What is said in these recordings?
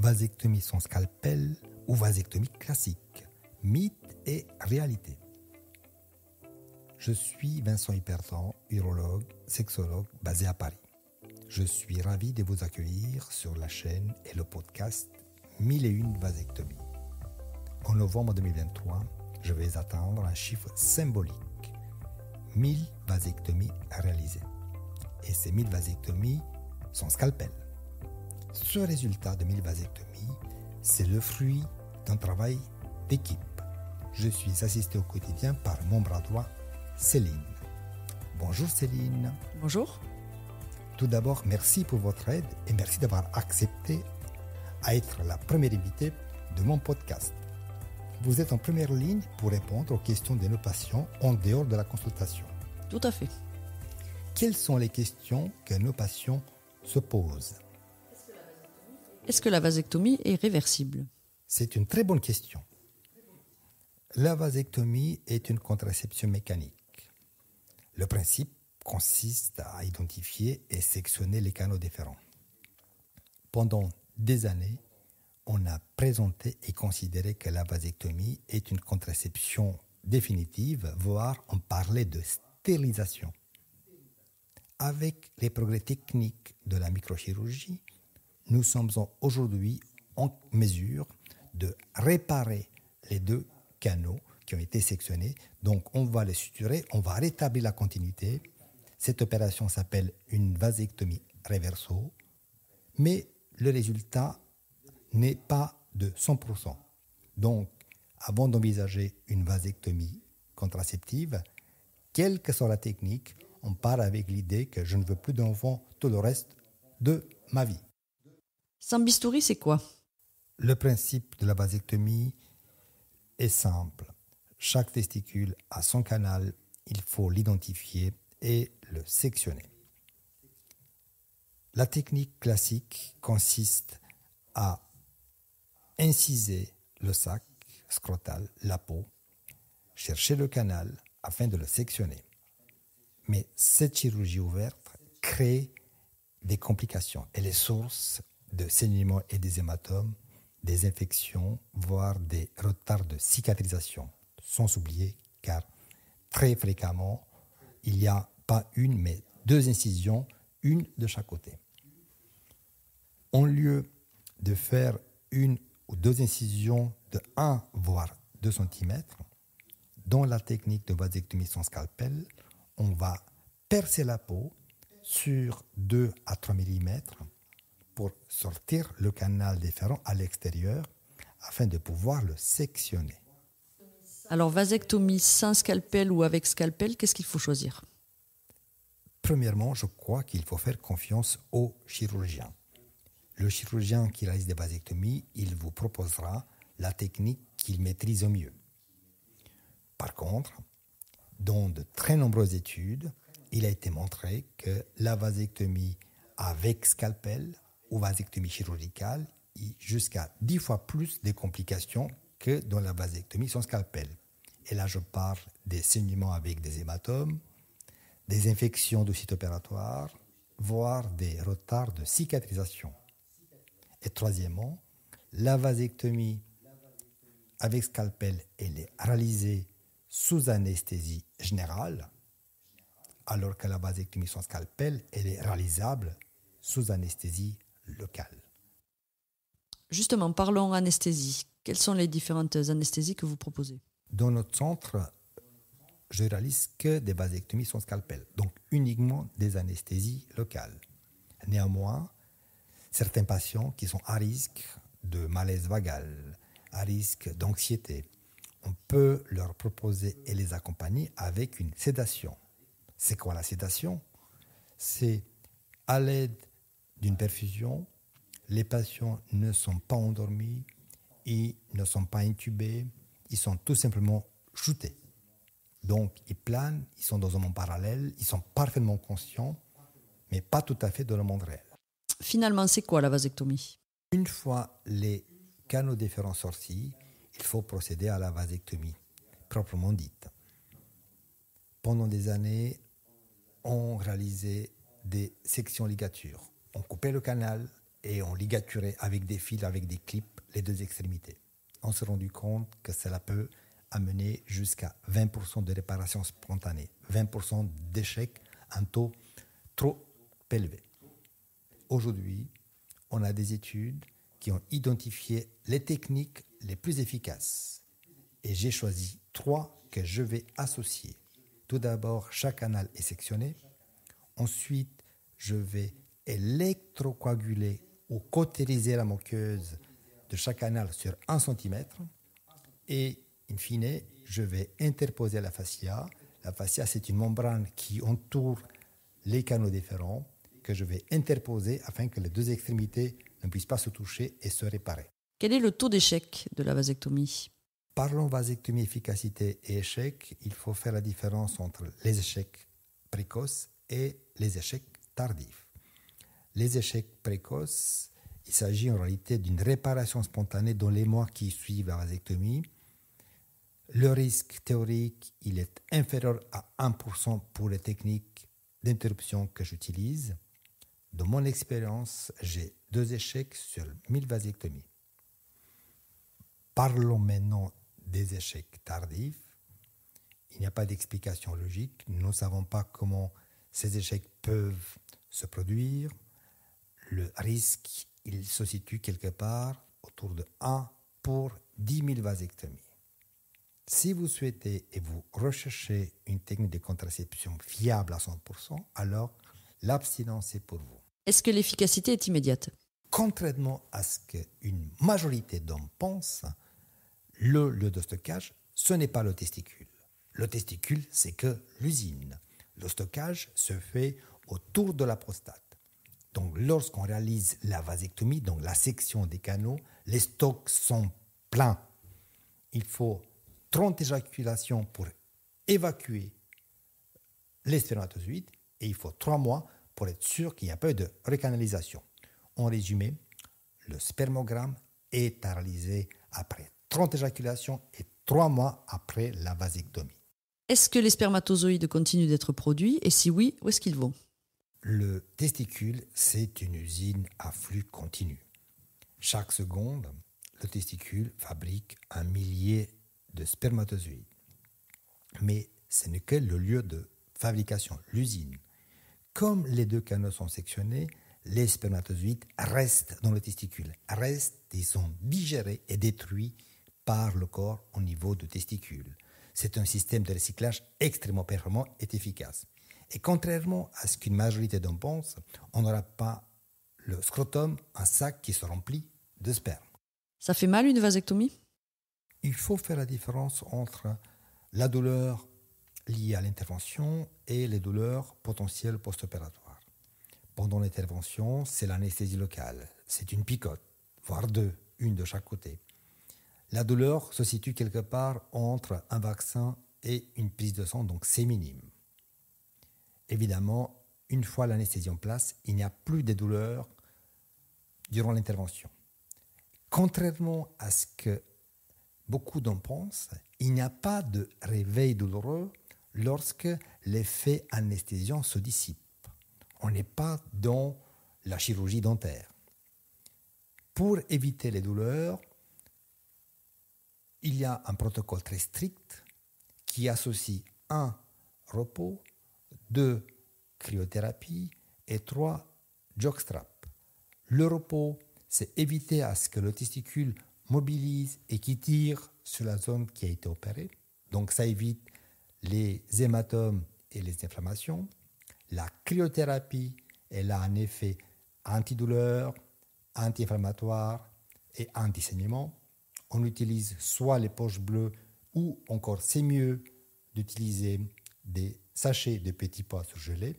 vasectomie sans scalpel ou vasectomie classique, mythe et réalité. Je suis Vincent Hyperton, urologue, sexologue basé à Paris. Je suis ravi de vous accueillir sur la chaîne et le podcast 1001 vasectomies. En novembre 2023, je vais atteindre un chiffre symbolique, 1000 vasectomies réalisées. Et ces 1000 vasectomies sont scalpel. Ce résultat de 1000 vasectomies, c'est le fruit d'un travail d'équipe. Je suis assisté au quotidien par mon bras droit, Céline. Bonjour Céline. Bonjour. Tout d'abord, merci pour votre aide et merci d'avoir accepté à être la première invitée de mon podcast. Vous êtes en première ligne pour répondre aux questions de nos patients en dehors de la consultation. Tout à fait. Quelles sont les questions que nos patients se posent ? Est-ce que la vasectomie est réversible ? C'est une très bonne question. La vasectomie est une contraception mécanique. Le principe consiste à identifier et sectionner les canaux déférents. Pendant des années, on a présenté et considéré que la vasectomie est une contraception définitive, voire on parlait de stérilisation. Avec les progrès techniques de la microchirurgie, nous sommes aujourd'hui en mesure de réparer les deux canaux qui ont été sectionnés. Donc, on va les suturer, on va rétablir la continuité. Cette opération s'appelle une vasectomie reverso, mais le résultat n'est pas de 100%. Donc, avant d'envisager une vasectomie contraceptive, quelle que soit la technique, on part avec l'idée que je ne veux plus d'enfants tout le reste de ma vie. Sans bistouri, c'est quoi ? Le principe de la vasectomie est simple. Chaque testicule a son canal, il faut l'identifier et le sectionner. La technique classique consiste à inciser le sac scrotal, la peau, chercher le canal afin de le sectionner. Mais cette chirurgie ouverte crée des complications. Elle est source de saignements et des hématomes, des infections, voire des retards de cicatrisation. Sans oublier, car très fréquemment, il n'y a pas une, mais deux incisions, une de chaque côté. Au lieu de faire une ou deux incisions de 1 voire 2 cm, dans la technique de vasectomie sans scalpel, on va percer la peau sur 2 à 3 mm pour sortir le canal déférent à l'extérieur afin de pouvoir le sectionner. Alors, vasectomie sans scalpel ou avec scalpel, qu'est-ce qu'il faut choisir ? Premièrement, je crois qu'il faut faire confiance au chirurgien. Le chirurgien qui réalise des vasectomies, il vous proposera la technique qu'il maîtrise au mieux. Par contre, dans de très nombreuses études, il a été montré que la vasectomie avec scalpel ou vasectomie chirurgicale a jusqu'à 10 fois plus de complications que dans la vasectomie sans scalpel. Et là, je parle des saignements avec des hématomes, des infections du site opératoire, voire des retards de cicatrisation. Et troisièmement, la vasectomie avec scalpel, elle est réalisée sous anesthésie générale, alors que la vasectomie sans scalpel, elle est réalisable sous anesthésie locale. Justement, parlons anesthésie. Quelles sont les différentes anesthésies que vous proposez ? Dans notre centre, je réalise que des vasectomies sans scalpel, donc uniquement des anesthésies locales. Néanmoins, certains patients qui sont à risque de malaise vagal, à risque d'anxiété, on peut leur proposer et les accompagner avec une sédation. C'est quoi la sédation ? C'est à l'aide d'une perfusion, les patients ne sont pas endormis, ils ne sont pas intubés, ils sont tout simplement shootés. Donc, ils planent, ils sont dans un monde parallèle, ils sont parfaitement conscients, mais pas tout à fait dans le monde réel. Finalement, c'est quoi la vasectomie ? Une fois les canaux déférents sortis, il faut procéder à la vasectomie, proprement dite. Pendant des années, on réalisait des sections ligatures. On coupait le canal et on ligaturait avec des fils, avec des clips, les deux extrémités. On s'est rendu compte que cela peut amener jusqu'à 20% de réparation spontanée, 20% d'échec, un taux trop élevé. Aujourd'hui, on a des études qui ont identifié les techniques les plus efficaces. Et j'ai choisi 3 que je vais associer. Tout d'abord, chaque canal est sectionné. Ensuite, je vais électrocoaguler ou cautériser la muqueuse de chaque canal sur 1 cm. Et, in fine, je vais interposer la fascia. La fascia, c'est une membrane qui entoure les canaux déférents que je vais interposer afin que les deux extrémités ne puissent pas se toucher et se réparer. Quel est le taux d'échec de la vasectomie ? Parlons vasectomie, efficacité et échec, il faut faire la différence entre les échecs précoces et les échecs tardifs. Les échecs précoces, il s'agit en réalité d'une réparation spontanée dans les mois qui suivent la vasectomie. Le risque théorique, il est inférieur à 1% pour les techniques d'interruption que j'utilise. De mon expérience, j'ai 2 échecs sur 1000 vasectomies. Parlons maintenant des échecs tardifs. Il n'y a pas d'explication logique. Nous ne savons pas comment ces échecs peuvent se produire. Le risque, il se situe quelque part autour de 1 pour 10 000 vasectomies. Si vous souhaitez et vous recherchez une technique de contraception fiable à 100%, alors l'abstinence est pour vous. Est-ce que l'efficacité est immédiate ? Contrairement à ce qu'une majorité d'hommes pensent, le lieu de stockage, ce n'est pas le testicule. Le testicule, c'est que l'usine. Le stockage se fait autour de la prostate. Donc, lorsqu'on réalise la vasectomie, donc la section des canaux, les stocks sont pleins. Il faut 30 éjaculations pour évacuer les spermatozoïdes et il faut 3 mois pour être sûr qu'il n'y a pas de recanalisation. En résumé, le spermogramme est réalisé après 30 éjaculations et 3 mois après la vasectomie. Est-ce que les spermatozoïdes continuent d'être produits et si oui, où est-ce qu'ils vont ? Le testicule, c'est une usine à flux continu. Chaque seconde, le testicule fabrique 1 millier de spermatozoïdes. Mais ce n'est que le lieu de fabrication, l'usine. Comme les 2 canaux sont sectionnés, les spermatozoïdes restent dans le testicule, ils sont digérés et détruits par le corps au niveau du testicule. C'est un système de recyclage extrêmement performant et efficace. Et contrairement à ce qu'une majorité d'hommes pensent, on n'aura pas le scrotum, un sac qui se remplit de sperme. Ça fait mal une vasectomie ? Il faut faire la différence entre la douleur liée à l'intervention et les douleurs potentielles post-opératoires. Pendant l'intervention, c'est l'anesthésie locale. C'est une picote, voire 2, une de chaque côté. La douleur se situe quelque part entre un vaccin et une prise de sang, donc c'est minime. Évidemment, une fois l'anesthésie en place, il n'y a plus de douleur durant l'intervention. Contrairement à ce que beaucoup d'hommes pensent, il n'y a pas de réveil douloureux lorsque l'effet anesthésiant se dissipe. On n'est pas dans la chirurgie dentaire. Pour éviter les douleurs, il y a un protocole très strict qui associe 1 repos, 2 cryothérapie et 3 jockstrap. Le repos, c'est éviter à ce que le testicule mobilise et qui tire sur la zone qui a été opérée. Donc ça évite les hématomes et les inflammations. La cryothérapie, elle a un effet antidouleur, anti-inflammatoire et anti-saignement. On utilise soit les poches bleues ou encore c'est mieux d'utiliser des sachets de petits pois surgelés.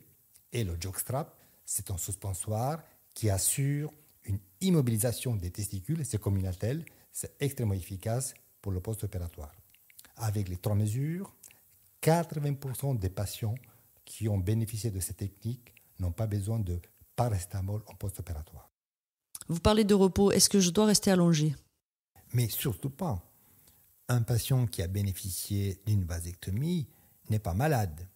Et le jockstrap, c'est un suspensoire qui assure une immobilisation des testicules, c'est comme une attelle, c'est extrêmement efficace pour le post-opératoire. Avec les 3 mesures, 80% des patients qui ont bénéficié de cette technique n'ont pas besoin de paracétamol en post-opératoire. Vous parlez de repos, est-ce que je dois rester allongé ? Mais surtout pas. Un patient qui a bénéficié d'une vasectomie n'est pas malade.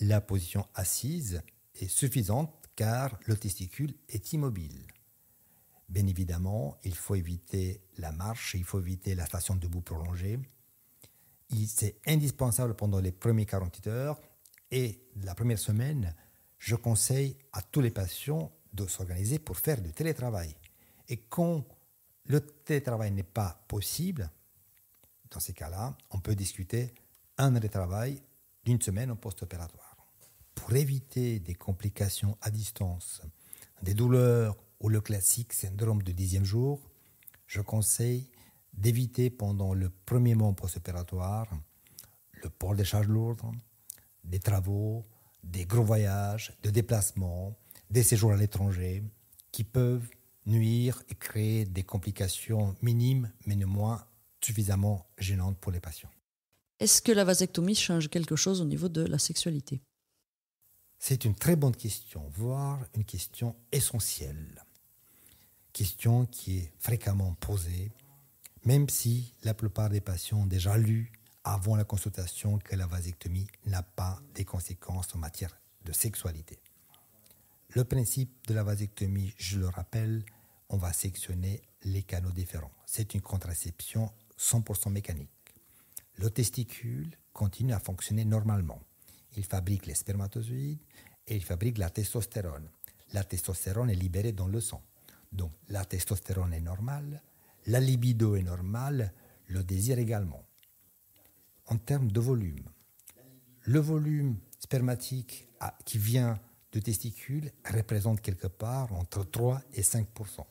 La position assise est suffisante car le testicule est immobile. Bien évidemment, il faut éviter la marche, il faut éviter la station debout prolongée. C'est indispensable pendant les premières 48 heures et la première semaine, je conseille à tous les patients de s'organiser pour faire du télétravail. Et quand le télétravail n'est pas possible, dans ces cas-là, on peut discuter un arrêt de travail d'une semaine en post-opératoire. Pour éviter des complications à distance, des douleurs ou le classique syndrome du 10e jour, je conseille d'éviter pendant le premier mois post-opératoire le port des charges lourdes, des travaux, des gros voyages, des déplacements, des séjours à l'étranger qui peuvent nuire et créer des complications minimes mais néanmoins suffisamment gênantes pour les patients. Est-ce que la vasectomie change quelque chose au niveau de la sexualité ? C'est une très bonne question, voire une question essentielle. Question qui est fréquemment posée, même si la plupart des patients ont déjà lu avant la consultation que la vasectomie n'a pas des conséquences en matière de sexualité. Le principe de la vasectomie, je le rappelle, on va sectionner les canaux déférents. C'est une contraception 100% mécanique. Le testicule continue à fonctionner normalement. Il fabrique les spermatozoïdes et il fabrique la testostérone. La testostérone est libérée dans le sang. Donc la testostérone est normale, la libido est normale, le désir également. En termes de volume, le volume spermatique qui vient du testicule représente quelque part entre 3 et 5%.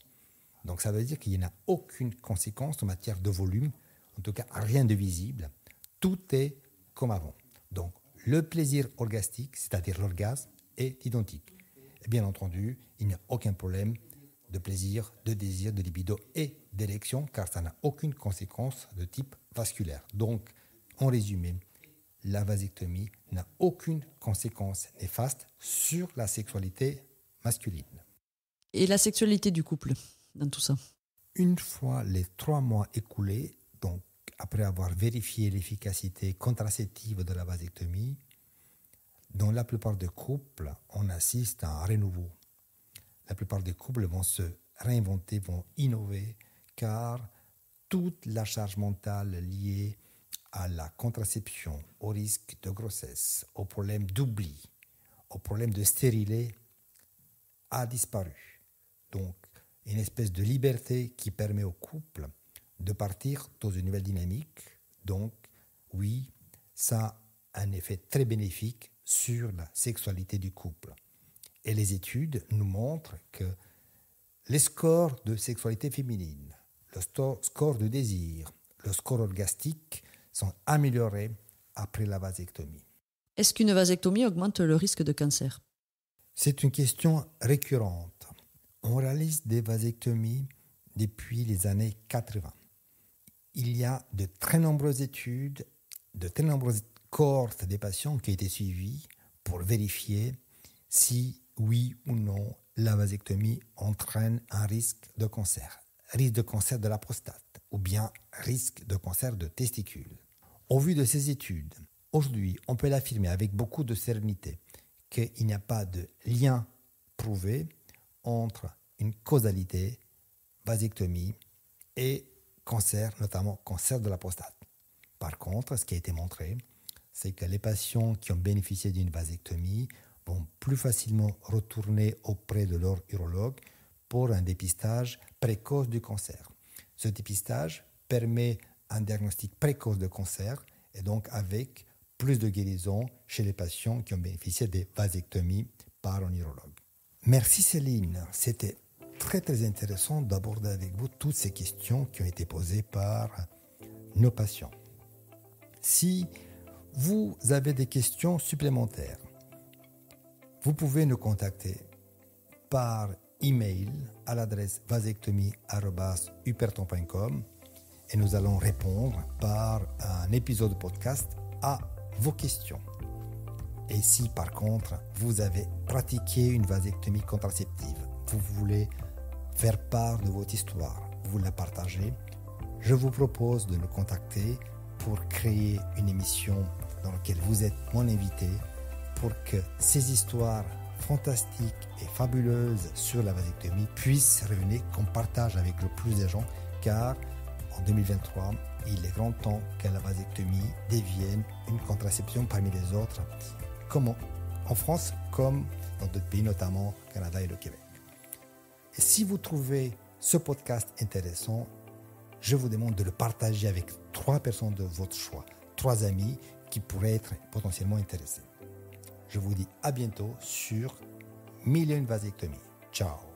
Donc ça veut dire qu'il n'y a aucune conséquence en matière de volume, en tout cas rien de visible. Tout est comme avant. Donc le plaisir orgastique, c'est-à-dire l'orgasme, est identique. Et bien entendu, il n'y a aucun problème de plaisir, de désir, de libido et d'érection, car ça n'a aucune conséquence de type vasculaire. Donc, en résumé, la vasectomie n'a aucune conséquence néfaste sur la sexualité masculine. Et la sexualité du couple dans tout ça ? Une fois les 3 mois écoulés, donc après avoir vérifié l'efficacité contraceptive de la vasectomie, dans la plupart des couples, on assiste à un renouveau. La plupart des couples vont se réinventer, vont innover, car toute la charge mentale liée à la contraception, au risque de grossesse, au problème d'oubli, au problème de stérilité a disparu. Donc, une espèce de liberté qui permet au couple de partir dans une nouvelle dynamique. Donc, oui, ça a un effet très bénéfique sur la sexualité du couple. Et les études nous montrent que les scores de sexualité féminine, le score de désir, le score orgastique sont améliorés après la vasectomie. Est-ce qu'une vasectomie augmente le risque de cancer ? C'est une question récurrente. On réalise des vasectomies depuis les années 80. Il y a de très nombreuses études, de très nombreuses cohortes des patients qui ont été suivis pour vérifier si, oui ou non, la vasectomie entraîne un risque de cancer de la prostate ou bien risque de cancer de testicule. Au vu de ces études, aujourd'hui, on peut l'affirmer avec beaucoup de sérénité qu'il n'y a pas de lien prouvé entre une causalité, vasectomie et cancer, notamment cancer de la prostate. Par contre, ce qui a été montré, c'est que les patients qui ont bénéficié d'une vasectomie vont plus facilement retourner auprès de leur urologue pour un dépistage précoce du cancer. Ce dépistage permet un diagnostic précoce de cancer et donc avec plus de guérison chez les patients qui ont bénéficié des vasectomies par un urologue. Merci Céline, c'était très très intéressant d'aborder avec vous toutes ces questions qui ont été posées par nos patients. Si vous avez des questions supplémentaires, vous pouvez nous contacter par email à l'adresse vasectomie@huperton.com et nous allons répondre par un épisode de podcast à vos questions. Et si par contre vous avez pratiqué une vasectomie contraceptive, vous voulez faire part de votre histoire, vous la partagez, je vous propose de nous contacter pour créer une émission dans laquelle vous êtes mon invité pour que ces histoires fantastiques et fabuleuses sur la vasectomie puissent revenir, qu'on partage avec le plus de gens, car en 2023, il est grand temps que la vasectomie devienne une contraception parmi les autres, comme en France, comme dans d'autres pays, notamment le Canada et le Québec. Et si vous trouvez ce podcast intéressant, je vous demande de le partager avec 3 personnes de votre choix, 3 amis qui pourraient être potentiellement intéressés. Je vous dis à bientôt sur 1001 vasectomies. Ciao.